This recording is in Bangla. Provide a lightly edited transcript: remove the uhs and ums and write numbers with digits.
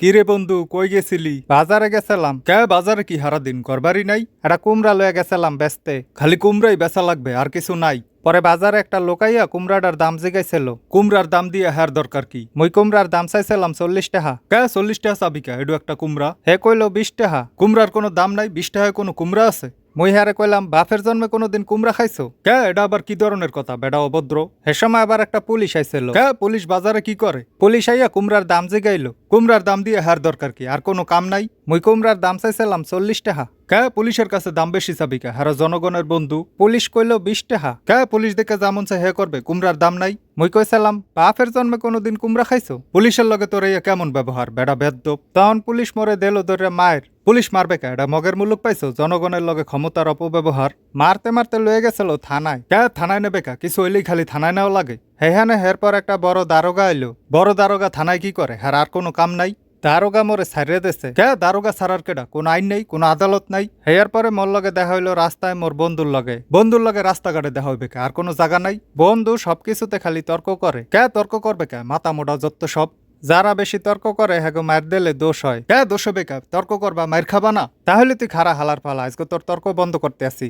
কিরে বন্ধু কই গেছিলি? বাজারে গেছিলাম। কে বাজারে কি হারা দিন ঘরবাড়ি নাই? একটা কুমড়া লয়ে গেছিলাম বেচতে। খালি কুমড়াই বেচা লাগবে আর কিছু নাই। পরে বাজারে একটা লোকাইয়া কুমড়াটার দাম জিগাইছিল। কুমড়ার দাম দিয়ে হার দরকার কি? মই কুমড়ার দাম চাইছিলাম 40 টাকা। কে 40 টাকা চাবি কে? এডু একটা কুমড়া। হে কইলো 20 টাকা। কুমড়ার কোনো দাম নাই, 20 টাকায় কোনো কুমড়া আছে? মই হারে কইলাম বাপের জন্মে কোনোদিন কুমড়া খাইছো? কে এটা আবার কি ধরনের কথা বেটা অভদ্র? হে সময় আবার একটা পুলিশ আইছিল। কে পুলিশ বাজারে কি করে? পুলিশ আইয়া কুমড়ার দাম জিগাইলো। কুমড়ার দাম দিয়ে হার দরকার কি? আর কোনো কাম নাই? মই কুমড়ার দাম চাইছিলাম 40 টাকা। কে পুলিশের কাছে দাম বেশি চাবি কে? হারা জনগণের বন্ধু। পুলিশ কইলো 20 টাকা। কে পুলিশ দেখে যেমন চাই হে করবে? কুমড়ার দাম নাই? মই কইছিলাম বাপের জন্মে কোনোদিন কুমড়া খাইছো? পুলিশের লগে তোর এই কেমন ব্যবহার বেড়া বেদ্যপ? তখন পুলিশ মরে দিল ধরে মায়ের। পুলিশ মারবে কে? এটা মগের মুলুক পাইছো? জনগণের লগে ক্ষমতার অপব্যবহার। মারতে মারতে লয়ে গেছিল থানায়। কে থানায় নেবে কা? কিছু হইলেই খালি থানায় নেওয়া লাগে। হেহানে হের পর একটা বড় দারোগা এলো। বড় দারোগা থানায় কি করে? হ্যাঁ আর কোনো কাম নাই? দারোগা মোরে ছাড়িয়ে দেছে। কে দারোগা ছাড়ার কেডা? কোন আইন নেই, কোন আদালত নাই। হেয়ার পরে মোর লগে দেখা হইলো রাস্তায় মোর বন্ধুর লগে রাস্তাঘাটে দেখা হইবে কে? আর কোনো জায়গা নাই? বন্ধু সবকিছুতে খালি তর্ক করে। কে তর্ক করবে কে? মাথা মোটা যত সব। যারা বেশি তর্ক করে হ্যাগো মার দিলে দোষ হয়। কে দোষ হবে কে? তর্ক করবা মার খাবা না? তাহলে তুই খারা হালার ফালা, আজকে তোর তর্ক বন্ধ করতে আসি।